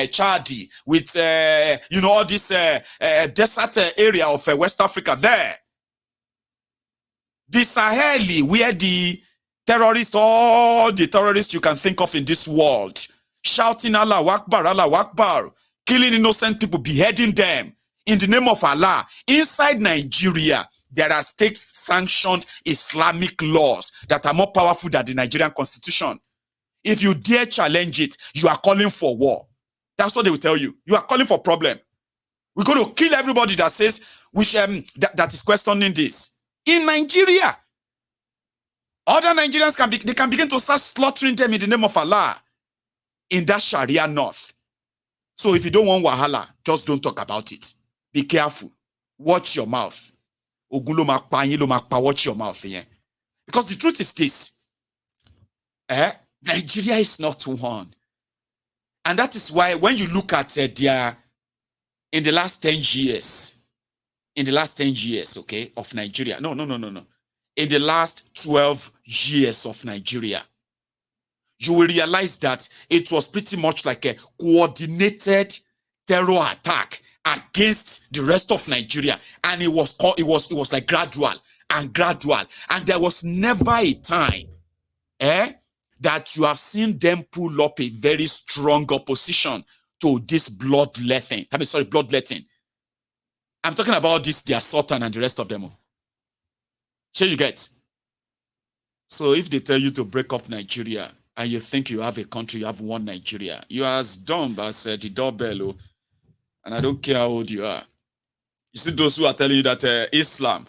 Chadi, with all this desert area of West Africa there. The Sahel, where the terrorists, all the terrorists you can think of in this world, shouting Allah Akbar, killing innocent people, beheading them in the name of Allah. Inside Nigeria, there are state-sanctioned Islamic laws that are more powerful than the Nigerian constitution. If you dare challenge it, you are calling for war. That's what they will tell you. You are calling for problem. We're going to kill everybody that says that is questioning this. In Nigeria, other Nigerians can begin to start slaughtering them in the name of Allah in that Sharia north. So if you don't want wahala, just don't talk about it. Be careful. Watch your mouth. Watch your mouth. Yeah? Because the truth is this. Nigeria is not one. And that is why when you look at in the last 10 years, okay, of Nigeria. No. In the last 12 years of Nigeria, you will realize that it was pretty much like a coordinated terror attack against the rest of Nigeria. And it was like gradual. And there was never a time that you have seen them pull up a very strong opposition to this bloodletting. I'm talking about their Sultan and the rest of them. Sure you get? So if they tell you to break up Nigeria and you think you have a country, you have one Nigeria, you are as dumb as the doorbell, and I don't care how old you are. You see those who are telling you that Islam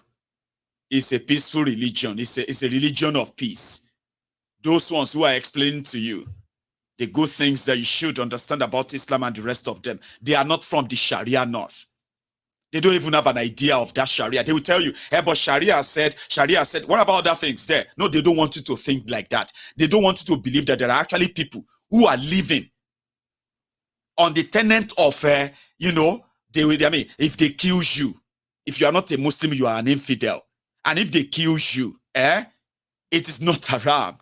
is a peaceful religion, it's a religion of peace. Those ones who are explaining to you the good things that you should understand about Islam and the rest of them, they are not from the Sharia north. They don't even have an idea of that Sharia. They will tell you, but Sharia said, what about other things there? No, they don't want you to think like that. They don't want you to believe that there are actually people who are living on the tenet of, if they kill you, if you are not a Muslim, you are an infidel. And if they kill you, it is not haram.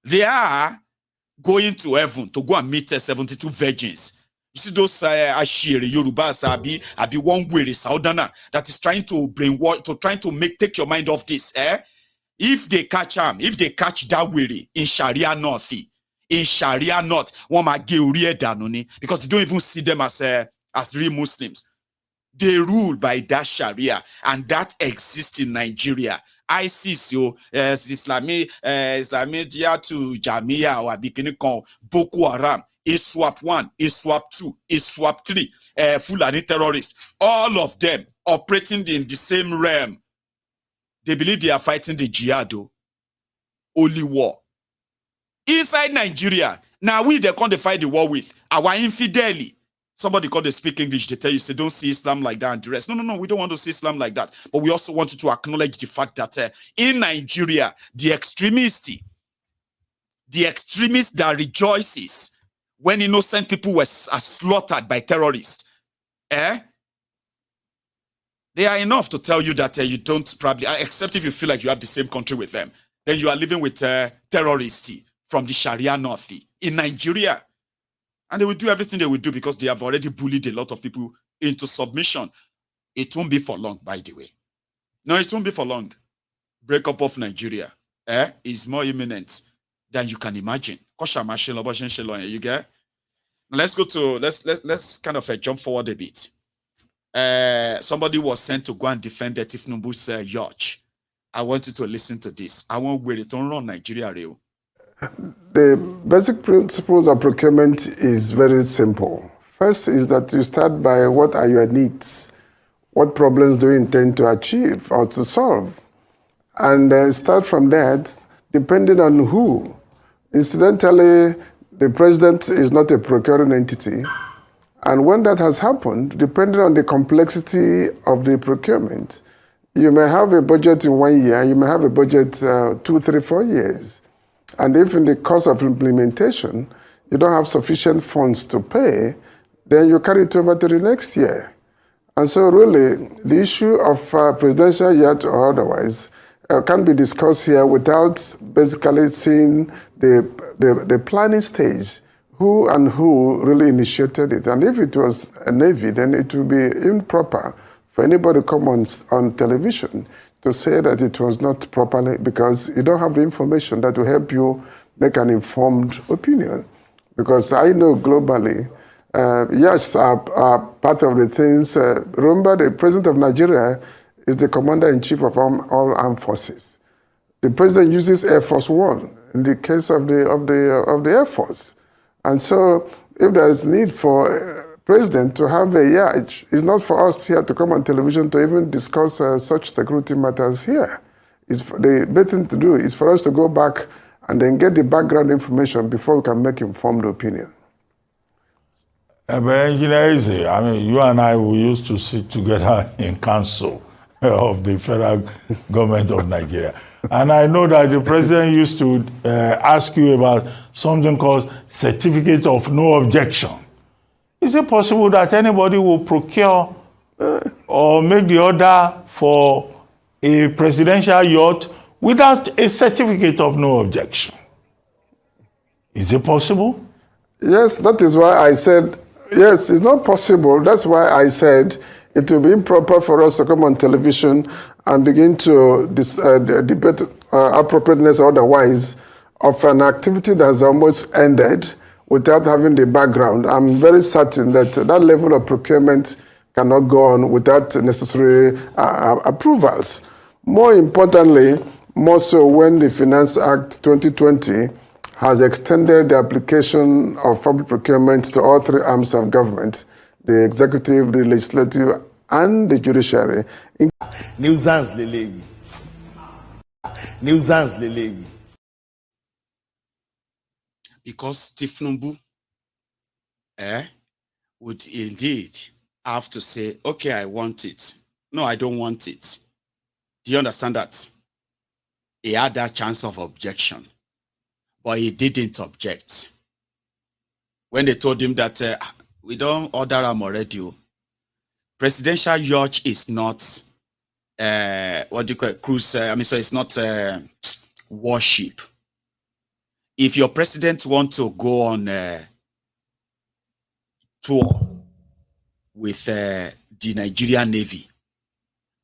They are going to heaven to go and meet 72 virgins. You see those Ashiri, Yorubas, Abi one way Saudana that is trying to brainwash, trying to take your mind off this. If they catch that weary in Sharia North, one might get danoni because they don't even see them as real Muslims. They rule by that Sharia, and that exists in Nigeria. ISIS, Islamic to Jamia or Abikini Boko Haram. ISWAP 1, ISWAP 2, ISWAP 3, Fulani terrorists, all of them operating in the same realm. They believe they are fighting the jihad, only war. Inside Nigeria, now they can't fight the war with our infidelity. Somebody called they speak English, they tell you, say, don't see Islam like that and the rest. No, we don't want to see Islam like that. But we also want you to acknowledge the fact that in Nigeria, the extremist that rejoices when innocent people are slaughtered by terrorists, they are enough to tell you that you don't probably, except if you feel like you have the same country with them, then you are living with terrorists from the Sharia North in Nigeria. And they will do everything they will do because they have already bullied a lot of people into submission. It won't be for long, by the way. No, it won't be for long. Breakup of Nigeria is more imminent than you can imagine. You get? Let's go to let's kind of jump forward a bit. Somebody was sent to go and defend the Tifnumbu's yacht. I want you to listen to this. I want where it on run Nigeria real. The basic principles of procurement is very simple. First is that you start by what are your needs? What problems do you intend to achieve or to solve? And start from that, depending on who. Incidentally, the president is not a procuring entity. And when that has happened, depending on the complexity of the procurement, you may have a budget in 1 year, you may have a budget 2, 3, 4 years. And if in the course of implementation, you don't have sufficient funds to pay, then you carry it over to the next year. And so really, the issue of presidential yacht or otherwise can be discussed here without basically seeing the planning stage. who really initiated it. And if it was a Navy, then it would be improper for anybody to come on television to say that it was not properly, because you don't have the information that will help you make an informed opinion. Because I know globally, yachts are part of the things. Remember, the president of Nigeria is the commander-in-chief of all armed forces. The president uses Air Force One in the case of the Air Force. And so if there is need for president to have a yacht, it's not for us here to come on television to even discuss such security matters here. The better thing to do is for us to go back and then get the background information before we can make informed opinion. But Engineer Eze, I mean, you and I, we used to sit together in council of the federal government of Nigeria. And I know that the president used to ask you about something called certificate of no objection. Is it possible that anybody will procure or make the order for a presidential yacht without a certificate of no objection? Is it possible? Yes, that is why I said, yes, it's not possible. That's why I said it will be improper for us to come on television and begin to debate appropriateness or otherwise of an activity that has almost ended without having the background. I'm very certain that that level of procurement cannot go on without necessary approvals. More importantly, more so when the Finance Act 2020 has extended the application of public procurement to all three arms of government, the executive, the legislative, and the judiciary. Nuisance leleyi. Nuisance leleyi. Because Tifnumbu would indeed have to say, okay, I want it. No, I don't want it. Do you understand that? He had that chance of objection, but he didn't object. When they told him that we don't order him already, presidential yacht is not what do you call it? Cruise. So it's not warship. If your president wants to go on tour with the Nigerian Navy,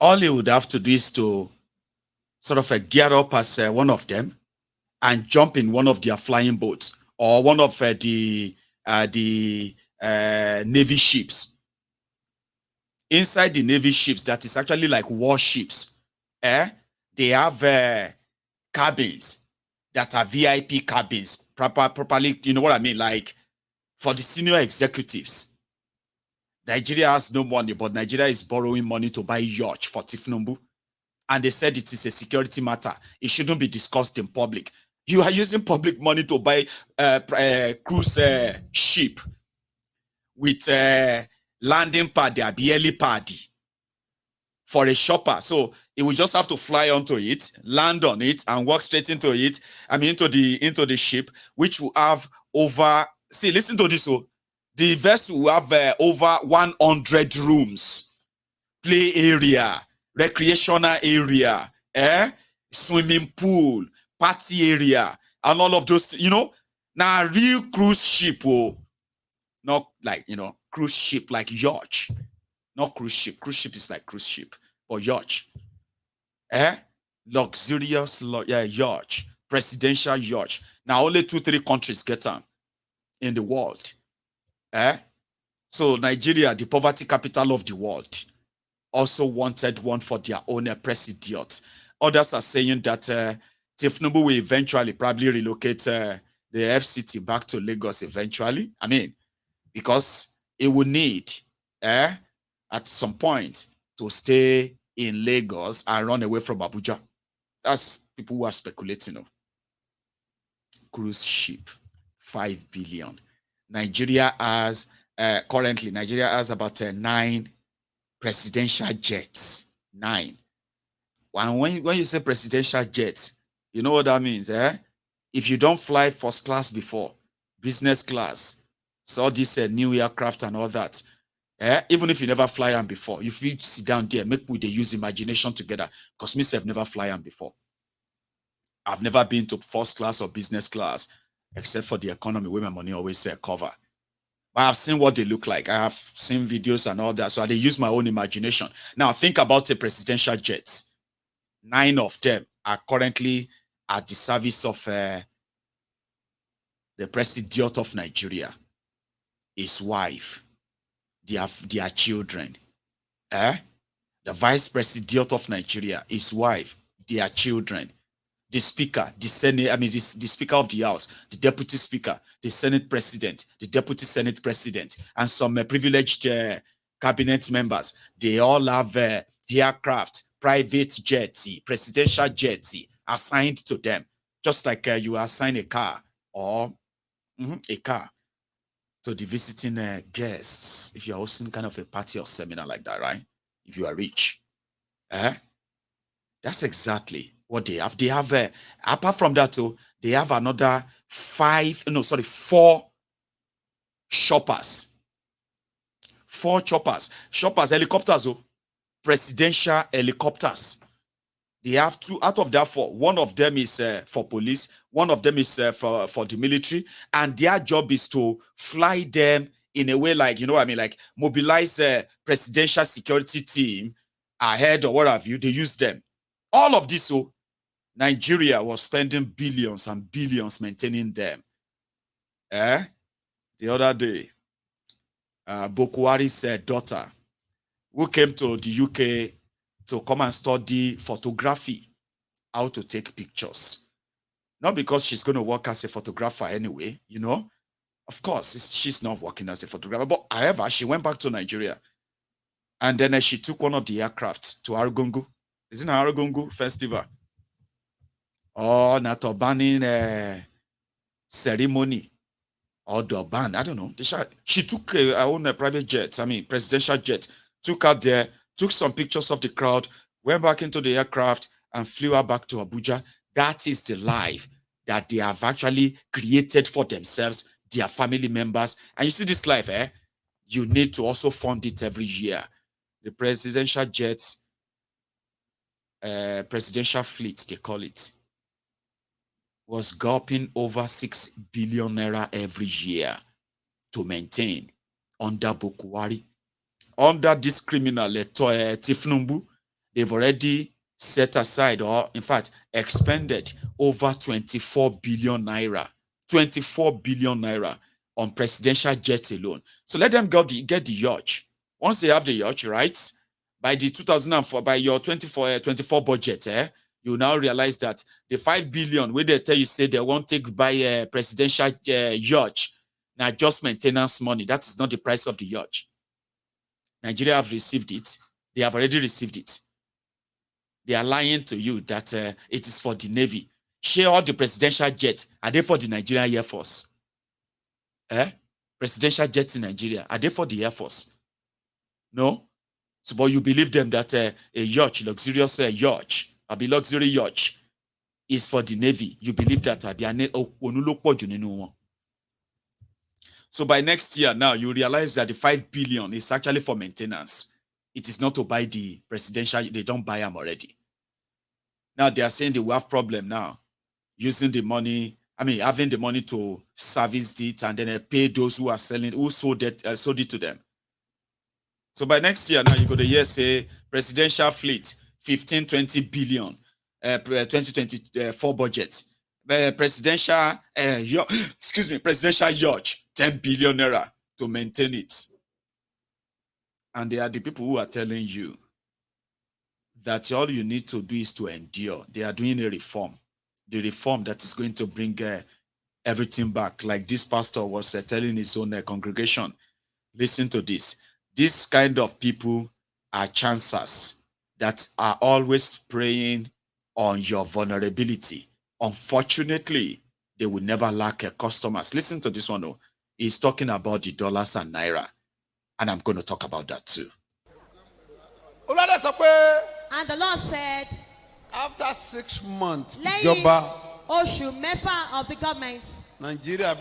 all he would have to do is to sort of gear up as one of them and jump in one of their flying boats or one of the Navy ships. Inside the Navy ships, that is actually like warships, they have cabins that are VIP cabins, properly, you know what I mean? Like for the senior executives. Nigeria has no money, but Nigeria is borrowing money to buy yacht for Tifnumbu. And they said it is a security matter. It shouldn't be discussed in public. You are using public money to buy cruise ship with landing pad, a BLE party for a shopper. So it will just have to fly onto it, land on it, and walk straight into it. Into the ship, which will have over. See, listen to this. So the vessel will have over 100 rooms, play area, recreational area, swimming pool, party area, and all of those. Now real cruise ship, not like cruise ship like yacht, not cruise ship. Cruise ship is like cruise ship, or yacht, luxurious yacht, presidential yacht. Now only 2-3 countries get them in the world. So Nigeria, the poverty capital of the world, also wanted one for their own president. Others are saying that Tifnumbu will eventually probably relocate the FCT back to Lagos eventually. Because it will need at some point to stay in Lagos and run away from Abuja. That's people who are speculating. Cruise ship, 5 billion. Nigeria has currently about 9 presidential jets. 9. And when you say presidential jets, you know what that means, If you don't fly first class before, business class, so this new aircraft and all that, even if you never fly them before, if you sit down there, make we they use imagination together, because myself never fly them before. I've never been to first class or business class. except for the economy where my money always cover. But I've seen what they look like. I have seen videos and all that. So I use my own imagination. Now think about a presidential jet. 9 of them are currently at the service of the president of Nigeria, his wife, their children. The vice president of Nigeria, his wife, their children. The speaker, the Senate, the speaker of the House, the deputy speaker, the Senate president, the deputy Senate president, and some privileged cabinet members. They all have aircraft, private jets, presidential jets assigned to them, just like you assign a car or a car to the visiting guests if you're hosting kind of a party or seminar like that, right? If you are rich. That's exactly what they have. They have, apart from that, too, they have another 4 shoppers. 4 choppers. Shoppers, helicopters, presidential helicopters. They have 2 out of that 4. One of them is for police. One of them is for the military. And their job is to fly them in a way like, you know what I mean, like mobilize a presidential security team ahead or what have you. They use them. All of this, Nigeria was spending billions and billions maintaining them. The other day, Bokwari's daughter, who came to the UK to come and study photography, how to take pictures. Not because she's going to work as a photographer anyway, you know. Of course, she's not working as a photographer. But however, she went back to Nigeria. And then she took one of the aircraft to Argungu. It's in Argungu Festival. Or Natobanin ceremony. Or Durban, I don't know. She took her own private jet, presidential jet, took her there, took some pictures of the crowd, went back into the aircraft and flew her back to Abuja. That is the life that they have actually created for themselves, their family members. And you see this life, you need to also fund it every year. The presidential jets, presidential fleet, they call it, was gulping over 6 billion naira every year to maintain under Bokwari. Under this criminal, Tifnumbu, they've already set aside, or in fact, expended over 24 billion naira. 24 billion naira on presidential jets alone. So let them get the yacht. Once they have the yacht, right, by the 2004, by your 24 budget, you now realize that the 5 billion where they tell you say they won't take by a presidential yacht, now just maintenance money. That is not the price of the yacht. Nigeria have received it. They have already received it. They are lying to you that it is for the Navy. Share all the presidential jets. Are they for the Nigerian Air Force? Presidential jets in Nigeria. Are they for the Air Force? No? So, but you believe them that a yacht, luxurious yacht, a luxury yacht is for the Navy. You believe that. So by next year now, you realize that the 5 billion is actually for maintenance. It is not to buy the presidential. They don't buy them already. Now they are saying they will have problem now using the money. Having the money to service it and then pay those who are selling, who sold it to them. So by next year now, you go to hear say presidential fleet 15-20 billion, 2024 budget. Presidential yacht 10 billion naira to maintain it. And they are the people who are telling you that all you need to do is to endure. They are doing a reform. The reform that is going to bring everything back. Like this pastor was telling his own congregation. Listen to this. This kind of people are chancers that are always preying on your vulnerability. Unfortunately, they will never lack customers. Listen to this one, though. He's talking about the dollars and naira. And I'm going to talk about that too. And the Lord said, after 6 months, Oṣù mẹ́fà of the government, Nigeria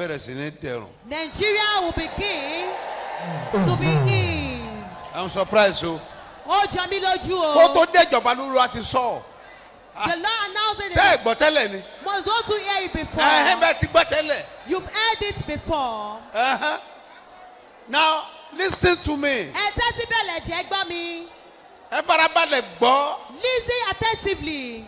will begin to be eased. I'm surprised. So, Ó jọ mí lójú o. The Lord announced it. Say gbọ́tẹ́lẹ̀ ni. Must those who hear it before. Bẹ́ẹ̀ ti gbọ́tẹ́lẹ̀. You've heard it before. Now listen to me. Ẹ tẹ́tí bẹ̀lẹ̀ jẹ́ gbọ́ mi. Ẹ farabalẹ̀ gbọ́. Listen attentively.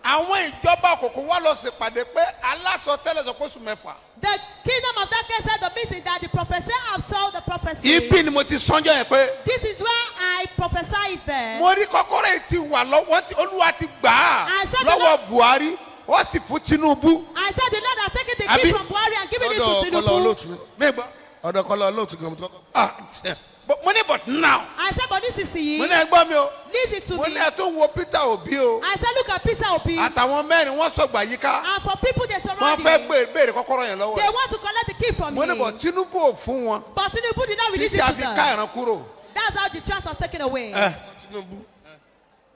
Àwọn ìjọba òkùnkùn wá lọ ṣèpàdé pé alásọtẹ́lẹ̀ sọ pé oṣù mẹ́fà. The kingdom of darkness said the meeting that the professor have told the prophecy. Ibi ni mo ti sọ́njọ́ yẹn pé. This is where I prophesied there. Mo rí kọ́kọ́rọ́ yìí ti wà lọ́wọ́ tí Olúwa ti gbà á lọ́wọ́ Buhari ó sì fún Tinubu. I said the Lord has taken the key from Buhari and given it to Tinubu. Ọ̀dọ̀ kọ́lọ́ olóòtú gan mo ti kọ́kọ́. Mo ní but now. I said but this is yìí. Mo ní ẹgbọ́n mi o. Listen to me. Mo ní ẹ tó wo Peter Obi o. I said look at Peter Obi. Àtàwọn mẹ́rin wọ́n sọ̀gbà yíká. And for people they surround wọ́n him. fẹ́ béèrè kọ́kọ́rọ́ yẹn lọ́wọ́. They want to collect the key from Mo ní him. but Tinubu ò fún wọn. But Tinubu did not release it Títí to àbí them. ká ìran kúrò. That's how the trust was taken away. Tinubu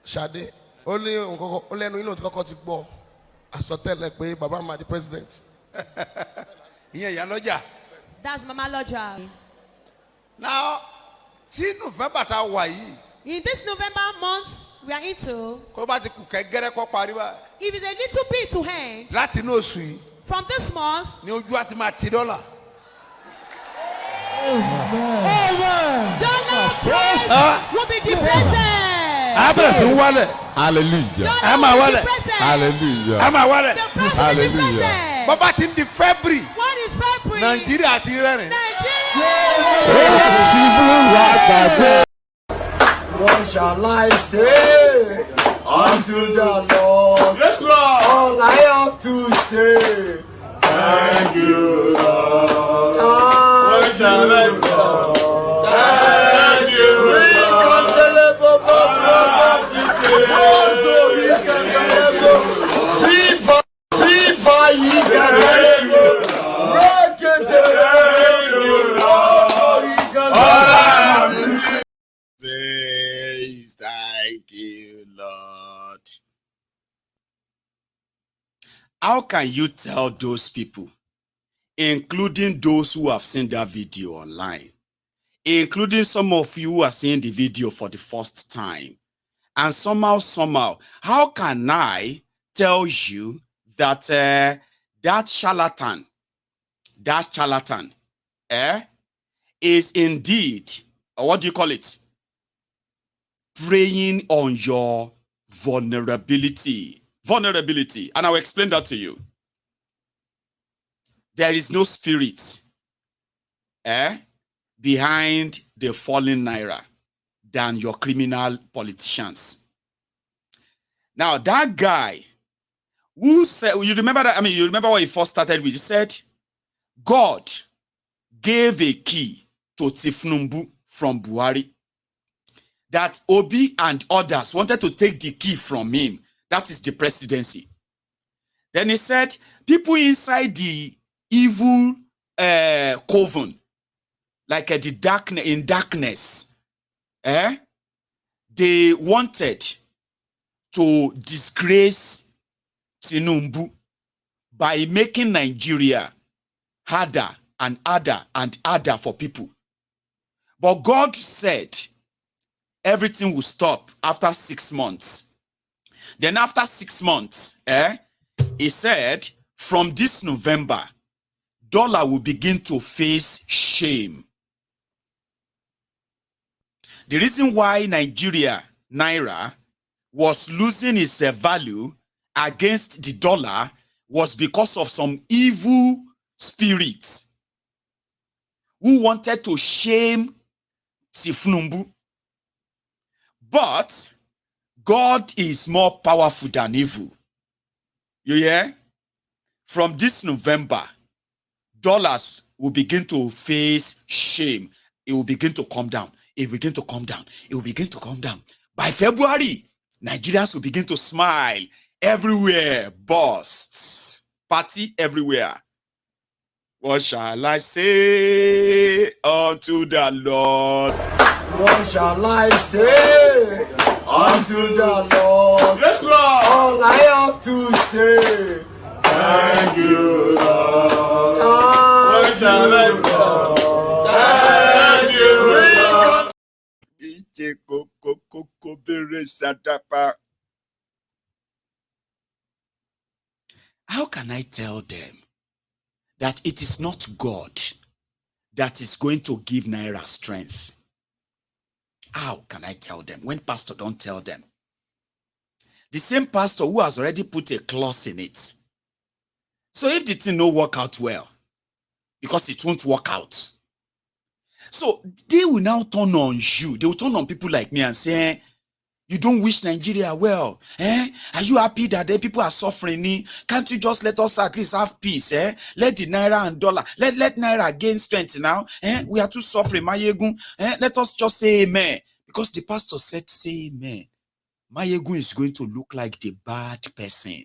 Ṣadé ó ní nǹkan ó lẹ́nu inú tí kọ́kọ́ ti gbọ́ àsọtẹ́lẹ̀ pé bàbá máa di president. Ìyẹn ìyálọ́jà. That's Mama Lodja. Now tí November ta wà yìí. In this November month we are into. Kó bá ti kù kẹ́gẹ́rẹ́ kọ́ parí báyìí. If it's a little bit to hand. Láti inú oṣù yìí. From this month. Ni ojú àti máa ti dọ́là. Dollar price will be deflated. Abẹ́rẹ́ sí ń wálẹ̀. Hallelujah. Ẹ máa wálẹ̀. Hallelujah. Ẹ máa wálẹ̀. The price will be Hallelujah. deflated. Bọ́bá ti ń di February. What is February? Nàìjíríà ti rẹ́rìn. Nigeria. What shall I say unto the Lord? Yes, Lord. All I have to say, Thank you, Lord. thank shall I you, say? Lord. Thank you, We can deliver, Thank you, Lord. How can you tell those people, including those who have seen that video online, including some of you who are seeing the video for the first time, and somehow, how can I tell you that that charlatan, is indeed, or what do you call it, preying on your vulnerability, and I'll explain that to you. There is no spirit behind the fallen naira than your criminal politicians. Now, that guy who said, you remember that? I mean, you remember what he first started with? He said, God gave a key to Tifnumbu from Buhari, that Obi and others wanted to take the key from him. That is the presidency. Then he said, people inside the evil coven, like the darkness, they wanted to disgrace Tinubu by making Nigeria harder and harder and harder for people. But God said everything will stop after 6 months. Then after 6 months, he said, from this November, dollar will begin to face shame. The reason why Nigeria, naira, was losing its value against the dollar was because of some evil spirits who wanted to shame Tifnumbu. But God is more powerful than evil. You hear? From this November, dollars will begin to face shame. It will begin to come down. It will begin to come down. It will begin to come down. By February, Nigerians will begin to smile. Everywhere bursts. Party everywhere. What shall I say unto the Lord? what shall I say unto the Lord? Yes, Lord. All I have to say, Thank you, Lord. thank shall I you, say? Lord. Thank you, Lord. How can I tell them that it is not God that is going to give naira strength? How can I tell them when pastor don't tell them? The same pastor who has already put a clause in it. So if the thing no work out well, because it won't work out, so they will now turn on you. They will turn on people like me and say, you don't wish Nigeria well. Are you happy that the people are suffering? Can't you just let us at least have peace? Let the naira and dollar, let naira gain strength now. We are too suffering. Mayegun. Let us just say amen. Because the pastor said, say amen. Mayegun is going to look like the bad person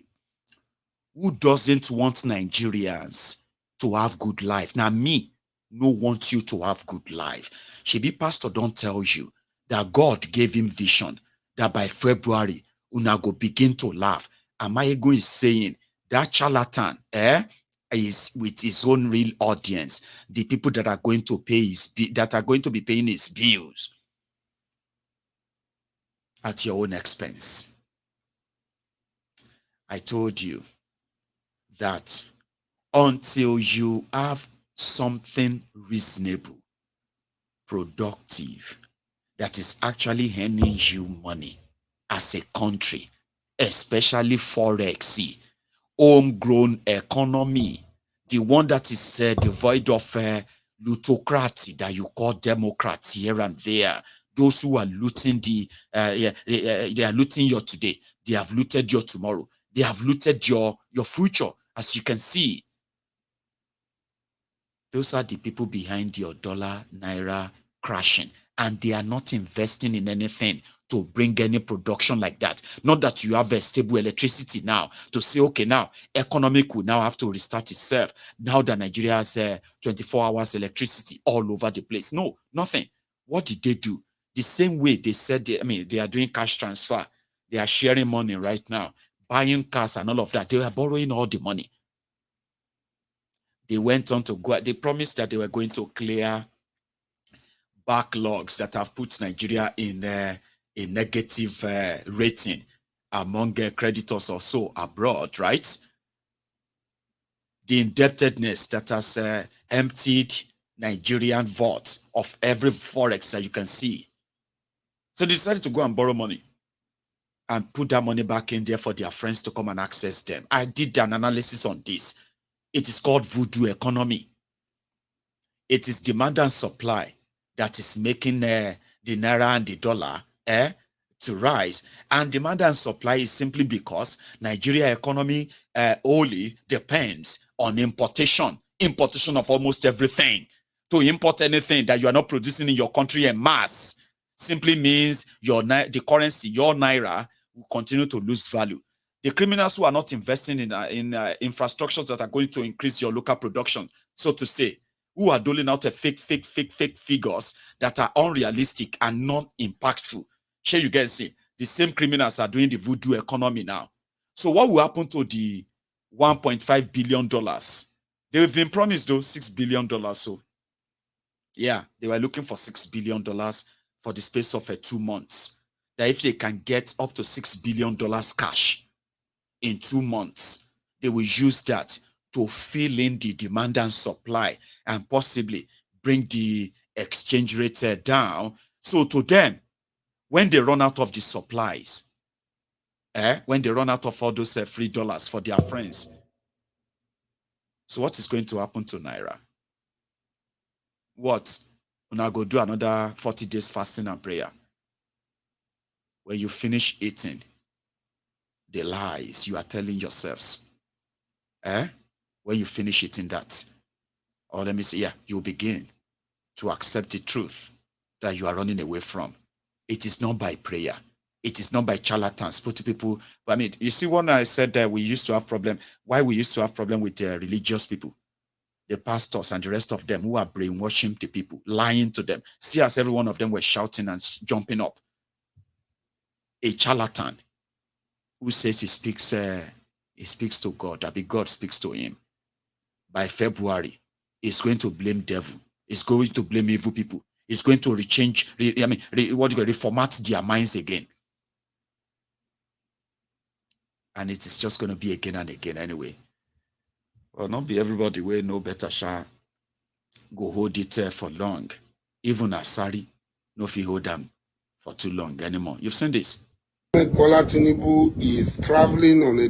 who doesn't want Nigerians to have good life. Now me, no want you to have good life. Shebi pastor don't tell you that God gave him vision that by February, una go begin to laugh. Amayegun is saying that charlatan is with his own real audience, the people that are going to pay that are going to be paying his bills at your own expense. I told you that until you have something reasonable, productive, that is actually earning you money as a country, especially forex, homegrown economy, the one that is devoid of plutocracy that you call democrats here and there, those who are looting they are looting your today, they have looted your tomorrow, they have looted your future, as you can see. Those are the people behind your dollar, naira crashing. And they are not investing in anything to bring any production like that. Not that you have a stable electricity now to say, okay, now economic will now have to restart itself. Now that Nigeria has 24 hours electricity all over the place. No, nothing. What did they do? The same way they said, they are doing cash transfer. They are sharing money right now, buying cars and all of that. They are borrowing all the money. They went on to go, they promised that they were going to clear backlogs that have put Nigeria in a negative rating among creditors or so abroad, right? The indebtedness that has emptied Nigerian vault of every forex that you can see. So they decided to go and borrow money and put that money back in there for their friends to come and access them. I did an analysis on this. It is called voodoo economy. It is demand and supply that is making the naira and the dollar to rise. And demand and supply is simply because Nigeria economy only depends on importation of almost everything. To import anything that you are not producing in your country en mass simply means the currency, your naira, will continue to lose value. The criminals who are not investing in infrastructures that are going to increase your local production, so to say, who are doling out a fake figures that are unrealistic and not impactful. Sure, you guys see, the same criminals are doing the voodoo economy now. So what will happen to the $1.5 billion? They've been promised though $6 billion. So yeah, they were looking for $6 billion for the space of 2 months. That if they can get up to $6 billion cash in 2 months, they will use that to fill in the demand and supply and possibly bring the exchange rate down. So to them, when they run out of the supplies, when they run out of all those free dollars for their friends, so what is going to happen to naira? What? Una go do another 40 days fasting and prayer. When you finish eating the lies you are telling yourselves, when you finish eating that, or let me say, yeah, you begin to accept the truth that you are running away from. It is not by prayer. It is not by charlatans. Put people. I mean, you see, when I said that we used to have problem, why we used to have problem with the religious people, the pastors and the rest of them who are brainwashing the people, lying to them. See, as every one of them were shouting and jumping up. A charlatan who says he speaks to God, that God speaks to him. By February, he's going to blame devil. He's going to blame evil people. He's going to reformat their minds again. And it is just going to be again and again anyway. Well, not be everybody will know better, sha. Go hold it for long. Even Asari, no fi hold them for too long anymore. You've seen this. Bola Tinubu is traveling on a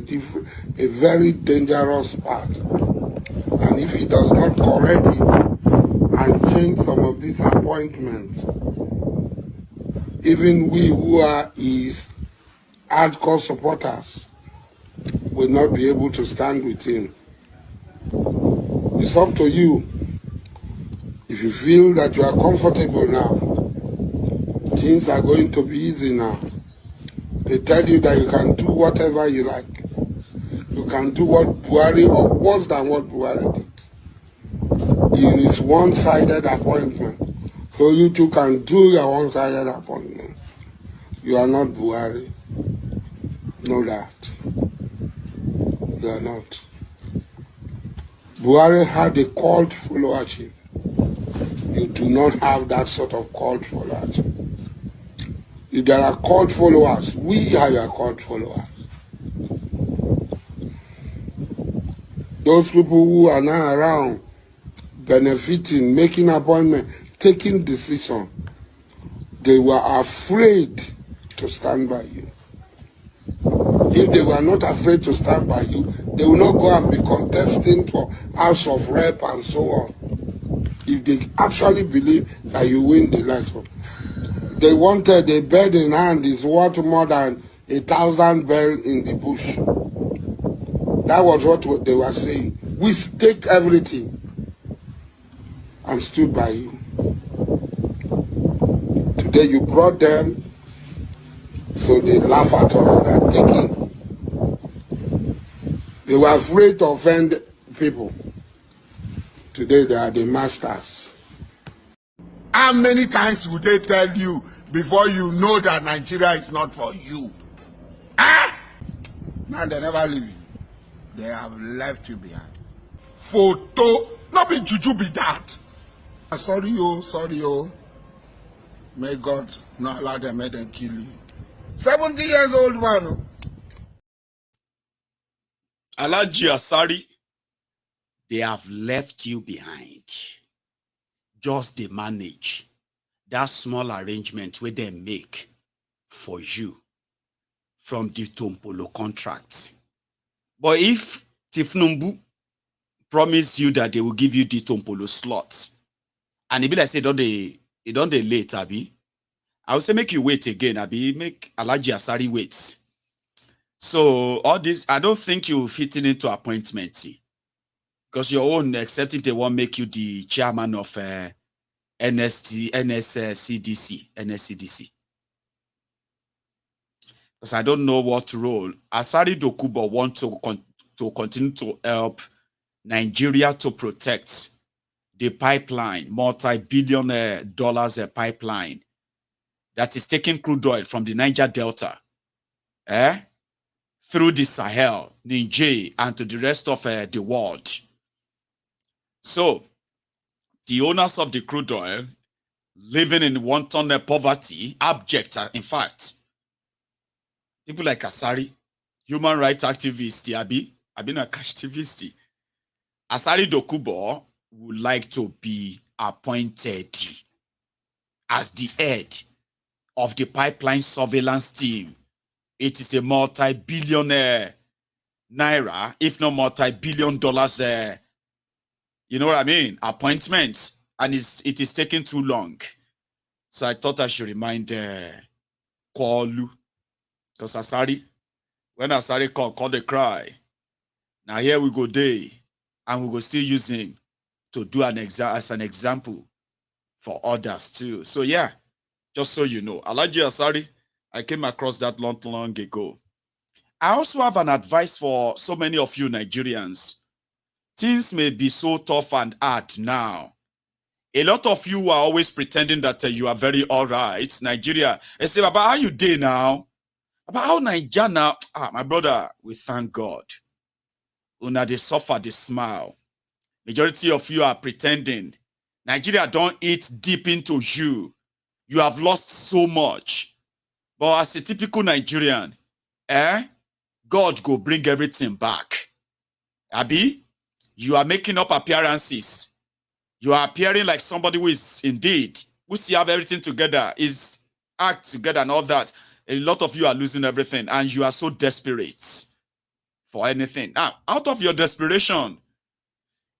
very dangerous path. And if he does not correct it and change some of these appointments, even we who are his hardcore supporters will not be able to stand with him. It's up to you. If you feel that you are comfortable now, things are going to be easy now. They tell you that you can do whatever you like. You can do what Buhari, or worse than what Buhari did. It is one-sided appointment. So you too can do your one-sided appointment. You are not Buhari. Know that. You are not. Buhari had a cult followership. You do not have that sort of cult followership. If there are cult followers, we are your cult followers. Those people who are now around, benefiting, making appointments, taking decisions, they were afraid to stand by you. If they were not afraid to stand by you, they will not go and be contesting for House of Rep and so on. If they actually believe that you win the election. They wanted a bird in hand is worth more than 1,000 bells in the bush. That was what they were saying. We staked everything and stood by you. Today you brought them, so they laugh at us. They are taking. They were afraid to offend people. Today they are the masters. How many times would they tell you before you know that Nigeria is not for you? Ah! Now they never leave you. They have left you behind. Photo, not be juju be that. Sorry, oh. May God not allow them, make them kill you. 70 years old man. Oh. Alhaji Asari, they have left you behind. Just they manage that small arrangement where they make for you from the Tompolo contract. But if Tifnumbu promise you that they will give you the Tompolo slots, and it be like say don't they late, Abi, I will say make you wait again, Abi, make Alhaji Asari wait. So all this, I don't think you fit into appointment, because your own, except if they want make you the chairman of NSCDC. Because I don't know what role Asari Dokubo wants to continue to help Nigeria to protect the pipeline, multi-billion dollars pipeline that is taking crude oil from the Niger Delta through the Sahel, Niger, and to the rest of the world. So, the owners of the crude oil living in wanton poverty, abject, in fact. People like Asari, human rights activists, I've been a activist. Asari Dokubo would like to be appointed as the head of the pipeline surveillance team. It is a multi-billionaire naira, if not multi-billion dollars, you know what I mean, appointments, and it is taking too long. So I thought I should remind Kwalu, because Asari, when Asari call the cry, now here we go day, and we go still use him to do as an example for others too. So yeah, just so you know, Alhaji Asari, I came across that long ago. I also have an advice for so many of you Nigerians. Things may be so tough and hard now. A lot of you are always pretending that you are very all right. Nigeria, they say, Baba, how you doing now? About how Nigeria now? My brother, we thank God. Una they suffer, they smile. Majority of you are pretending. Nigeria don't eat deep into you. You have lost so much. But as a typical Nigerian, God go bring everything back. Abi, You are making up appearances. You are appearing like somebody who is indeed, who still have everything together, is act together and all that. A lot of you are losing everything and you are so desperate for anything. Now, out of your desperation,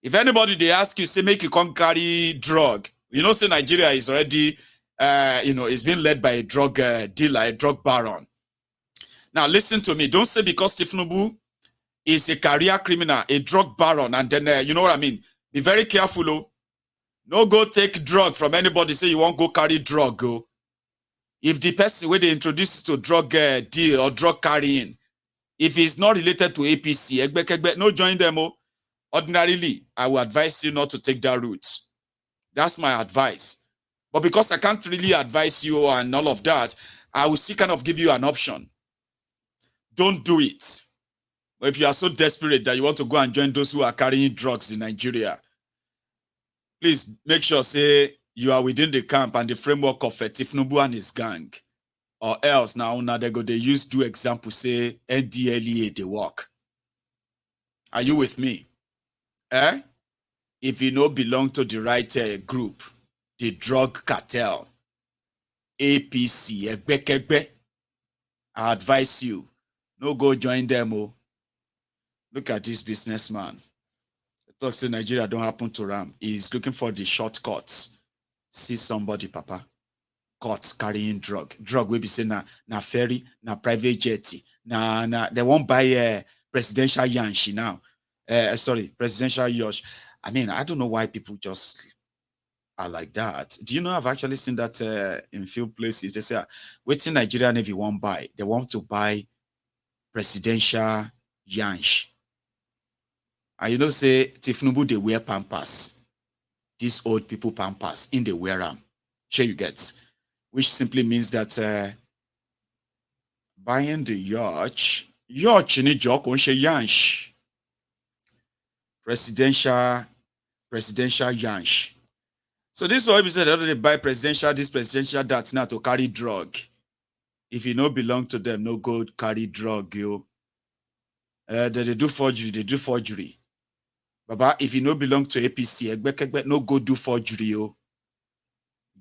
if anybody they ask you, say make you come carry drug, you know, say Nigeria is already, it's being led by a drug dealer, a drug baron. Now, listen to me. Don't say because Tifnubu is a career criminal, a drug baron, and then, you know what I mean? Be very careful, oh. No go take drug from anybody, say you won't go carry drug, go. If the person where they introduce you to drug deal or drug carrying, if it's not related to APC, no join them, oh. Ordinarily, I will advise you not to take that route. That's my advice. But because I can't really advise you and all of that, I will still kind of give you an option. Don't do it. But if you are so desperate that you want to go and join those who are carrying drugs in Nigeria, please make sure, say, you are within the camp and the framework of Tifnubu and his gang. Or else, now they do example, say, NDLEA, they work. Are you with me? If you don't belong to the right group, the drug cartel, APC, I advise you, no go join them. Oh. Look at this businessman. The talks in Nigeria don't happen to Ram. He's looking for the shortcuts. See somebody, Papa, caught carrying drug. Drug will be saying na ferry, na private jetty, they won't buy presidential yanshi now. Presidential yacht. I mean, I don't know why people just are like that. Do you know I've actually seen that in few places? They say, waiting Nigeria Navy won't buy. They want to buy presidential yansh. And you know, say, Tifnubu, they wear pampers. These old people pampers, in they wear them. Sure you get. Which simply means that buying the yacht in a joke on yansh. Presidential yansh. So this is why we said they buy presidential, this presidential, that now to carry drug. If you don't belong to them, no go carry drug, yo. They do forgery. Baba, if you don't belong to APC, no go do forgery, yo.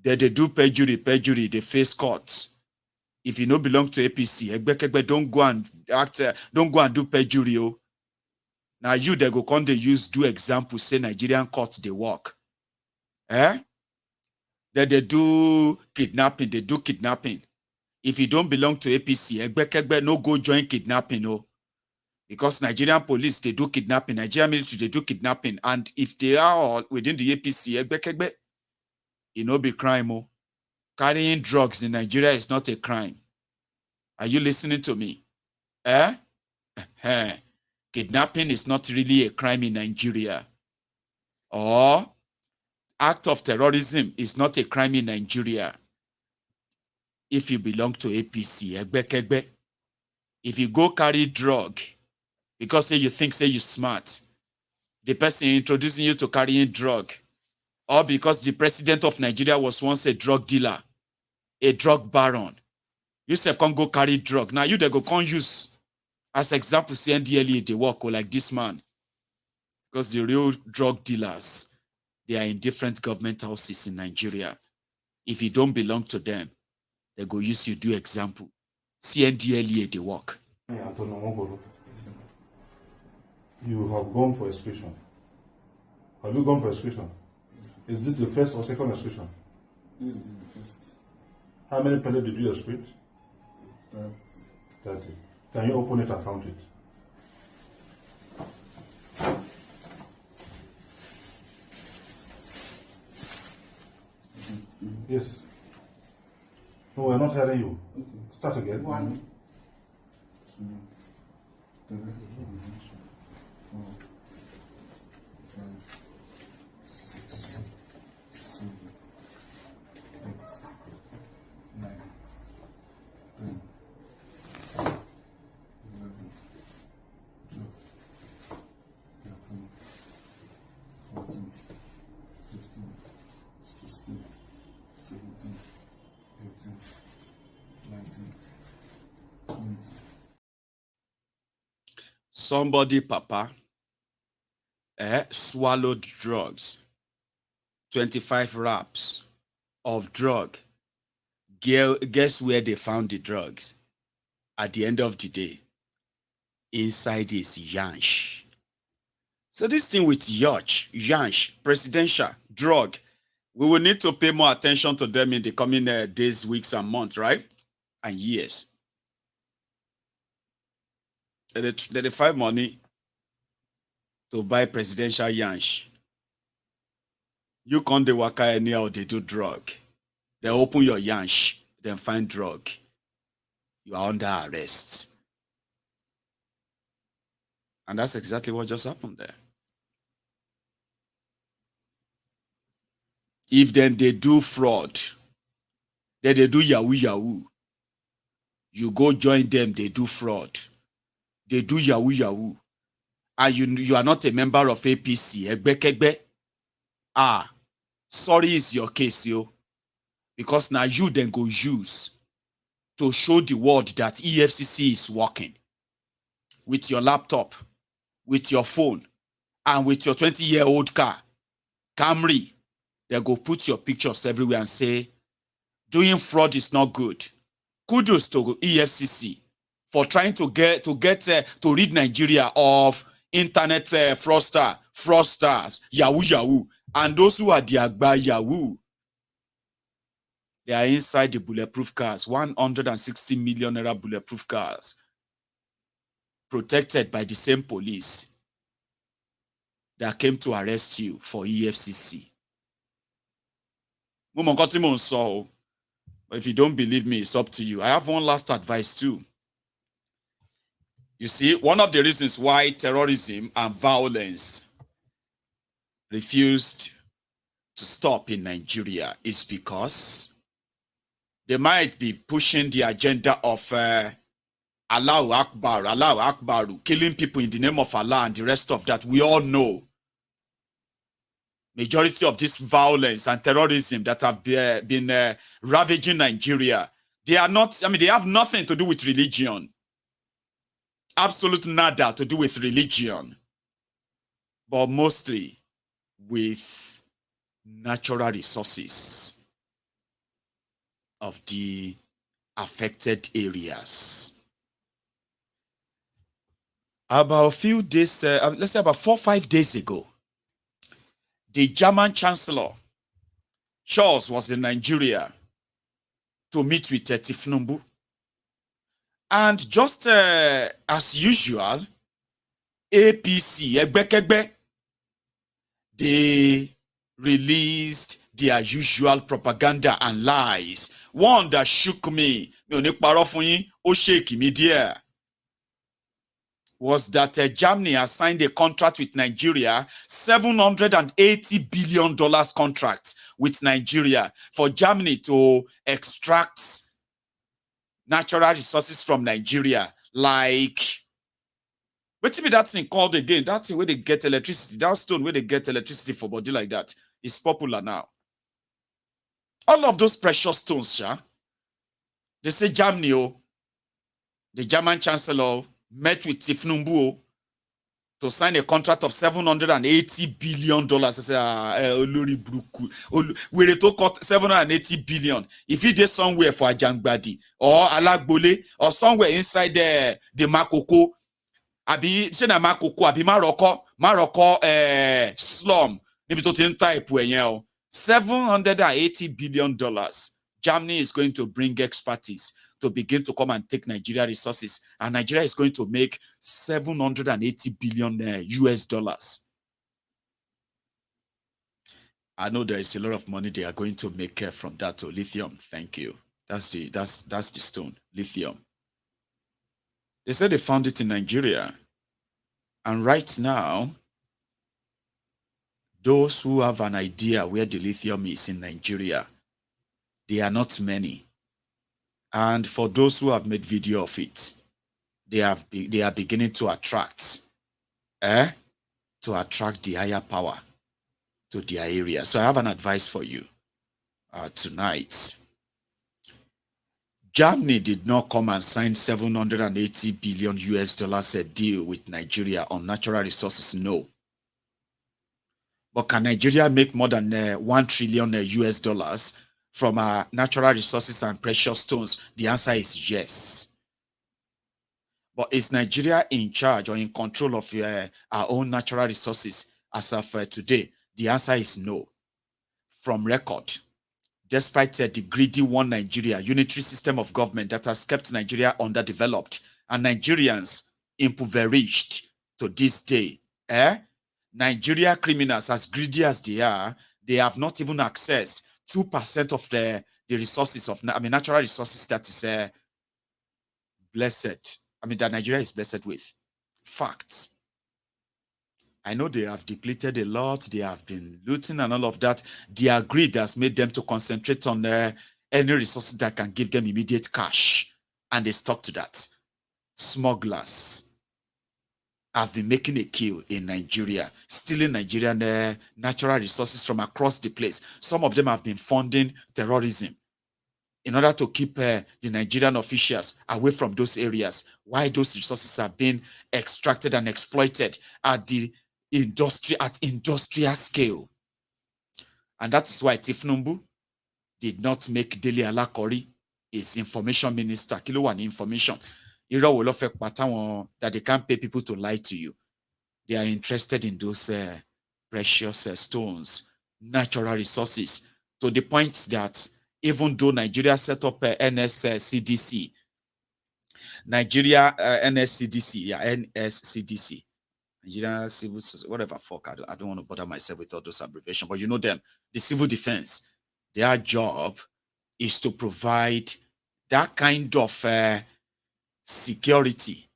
They do perjury, they face courts. If you don't belong to APC, don't go and act, don't go and do perjury, yo. Now you they go come they do example, say Nigerian courts they work. That they do kidnapping. If you don't belong to APC, no go join kidnapping, no. Because Nigerian police, they do kidnapping, Nigerian military, they do kidnapping. And if they are all within the APC, it no be crime, oh. Carrying drugs in Nigeria is not a crime. Are you listening to me? Kidnapping is not really a crime in Nigeria. Or act of terrorism is not a crime in Nigeria. If you belong to APC, if you go carry drug, because say you think, say you smart, the person introducing you to carrying drug, or because the president of Nigeria was once a drug dealer, a drug baron, you self can't go carry drug. Now you they go can't use as example, say NDLEA, they work like this man. Because the real drug dealers, they are in different government houses in Nigeria. If you don't belong to them, they go use you do example. CNDLEA, they work. You have gone for exclusion. Have you gone for exclusion? Is this the first or second exclusion? This is the first. How many pellets did you excrete? 30. Can you open it and count it? Yes. No, we're not hearing you. Okay. Start again. 1, 2, 3, 4, 5, 6, 7, 8, 9, 10, 11, 12, 13, 14, 15, 16, 17, 18, 19, 20. Somebody, Papa, swallowed drugs, 25 wraps of drug. Guess where they found the drugs? At the end of the day, inside is yansh. So this thing with yansh, presidential, drug, we will need to pay more attention to them in the coming days, weeks, and months, right? And years. They find money to buy presidential yansh. You can't de waka anyhow, they do drug. They open your yansh, then find drug. You are under arrest. And that's exactly what just happened there. If then they do fraud, then they do yahoo. You go join them, they do fraud. They do yahoo. And you are not a member of APC. Egbe. Sorry is your case, yo. Because now you then go use to show the world that EFCC is working with your laptop, with your phone, and with your 20-year-old car, Camry. They go put your pictures everywhere and say, doing fraud is not good. Kudos to EFCC for trying to rid Nigeria of internet fraudsters, yahoo, and those who are the Agba Yahoo. They are inside the bulletproof cars, 160 million naira bulletproof cars, protected by the same police that came to arrest you for EFCC. But if you don't believe me, it's up to you. I have one last advice too. You see, one of the reasons why terrorism and violence refused to stop in Nigeria is because they might be pushing the agenda of Allahu Akbar, killing people in the name of Allah and the rest of that. We all know majority of this violence and terrorism that have been ravaging Nigeria, they have nothing to do with religion. Absolute nada to do with religion. But mostly with natural resources of the affected areas. About a few days, let's say about 4 or 5 days ago, the German Chancellor, Scholz, was in Nigeria to meet with Tifnumbu. And just as usual, APC, Egbekegbe, they released their usual propaganda and lies. One that shook me, was that Germany has signed a contract with Nigeria, $780 billion contract with Nigeria for Germany to extract natural resources from Nigeria, like, what's that thing called again? That's where they get electricity. That stone where they get electricity for body like that is popular now. All of those precious stones, they say Germany, the German Chancellor, met with Tifnumbu to sign a contract of $780 billion. I say, we talk 780 billion. If he did somewhere for Ajangbadi or Alagbole or somewhere inside the Makoko, Abi Sena Makoko, Abi Maroko slum, maybe to type where $780 billion. Germany is going to bring expertise to begin to come and take Nigeria resources, and Nigeria is going to make 780 billion US dollars. I know there is a lot of money they are going to make from that to lithium. Thank you. That's the stone, lithium. They said they found it in Nigeria, and right now, those who have an idea where the lithium is in Nigeria, they are not many. And for those who have made video of it, they are beginning to attract the higher power to their area. So I have an advice for you tonight. Germany did not come and sign 780 billion US dollars a deal with Nigeria on natural resources. No. But can Nigeria make more than 1 trillion US dollars from our natural resources and precious stones? The answer is yes. But is Nigeria in charge or in control of our own natural resources as of today? The answer is no. From record, despite the greedy one Nigeria unitary system of government that has kept Nigeria underdeveloped and Nigerians impoverished to this day, Nigeria criminals, as greedy as they have not even accessed 2% of the resources of, natural resources that is blessed. That Nigeria is blessed with. Facts. I know they have depleted a lot. They have been looting and all of that. Their greed has made them to concentrate on any resources that can give them immediate cash. And they stuck to that. Smugglers have been making a kill in Nigeria, stealing Nigerian natural resources from across the place. Some of them have been funding terrorism in order to keep the Nigerian officials away from those areas. Why those resources are being extracted and exploited at the industrial scale. And that is why Tifnumbu did not make Dele Alakori his information minister. Kilo one information. That they can't pay people to lie to you. They are interested in those precious stones, natural resources, to the point that even though Nigeria set up NSCDC, NSCDC, Nigeria Civil Society, whatever, fuck, I don't want to bother myself with all those abbreviations, but you know them, the civil defense, their job is to provide that kind of security,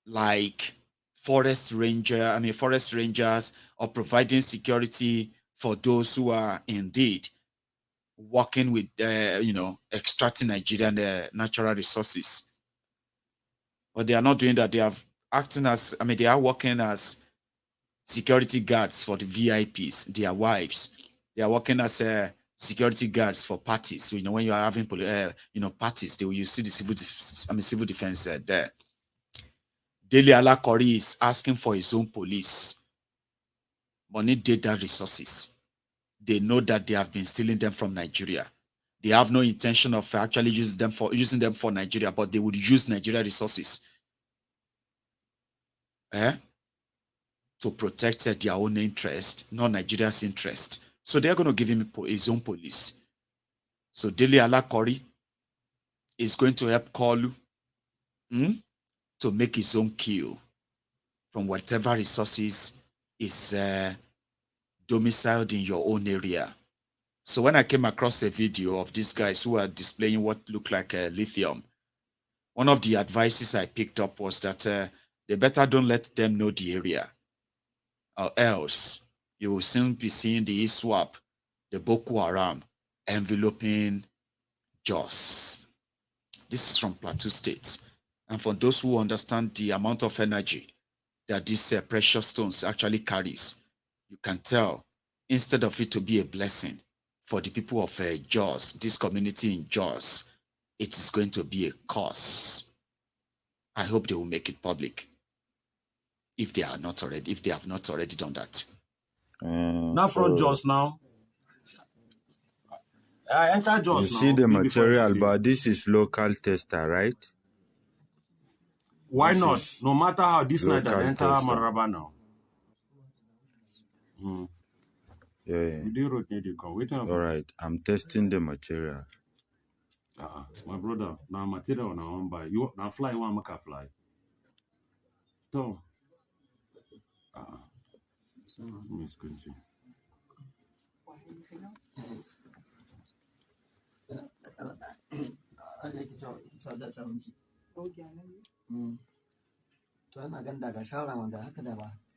like forest rangers, or providing security for those who are indeed working with, extracting Nigerian natural resources. But they are not doing that. They are acting as, they are working as security guards for the VIPs, their wives. They are working as security guards for parties. So, when you are having, parties, you see the civil defense there. Dele Alakori is asking for his own police. Money data resources. They know that they have been stealing them from Nigeria. They have no intention of actually using them for Nigeria, but they would use Nigeria resources to protect their own interest, not Nigeria's interest. So they're going to give him his own police. So Dele Alakori is going to help Kolu to make his own kill from whatever resources is domiciled in your own area. So when I came across a video of these guys who are displaying what looked like lithium, one of the advices I picked up was that they better don't let them know the area, or else you will soon be seeing the ISWAP, the Boko Haram, enveloping Jos. This is from Plateau State. And for those who understand the amount of energy that these precious stones actually carries, you can tell, instead of it to be a blessing for the people of Jos, this community in Jos, it is going to be a curse. I hope they will make it public if they have not already done that. Not from Jos now. I enter Jos You now. see the material, but this is local tester, right? Why This not? is No matter how this night I local enter tester. Maraba now. Yeah. You do road need to come. Wait All right, I'm testing the material. My brother, now material now one buy. You now fly one make a fly. So, Miss Quincy.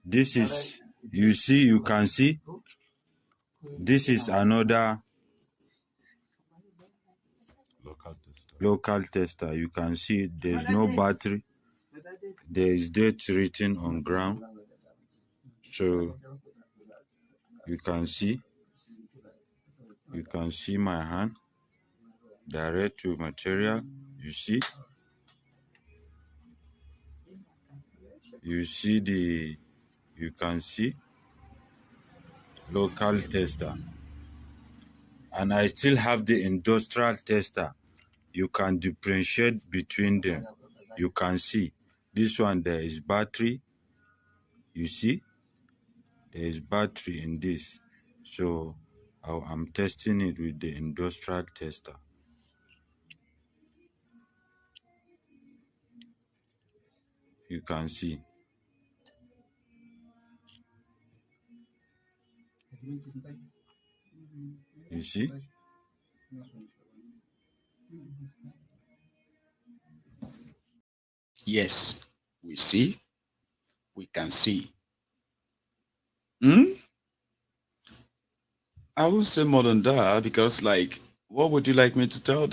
This is, you can see, this is another local tester. You can see there's no battery. There is date written on ground. So you can see my hand direct to material. You see you can see local tester. And I still have the industrial tester. You can differentiate between them. You can see this one, there is battery. You see, there is battery in this. So I'm testing it with the industrial tester. You can see. You see? Yes, we see. We can see. Hmm? I won't say more than that because, like, what would you like me to tell them?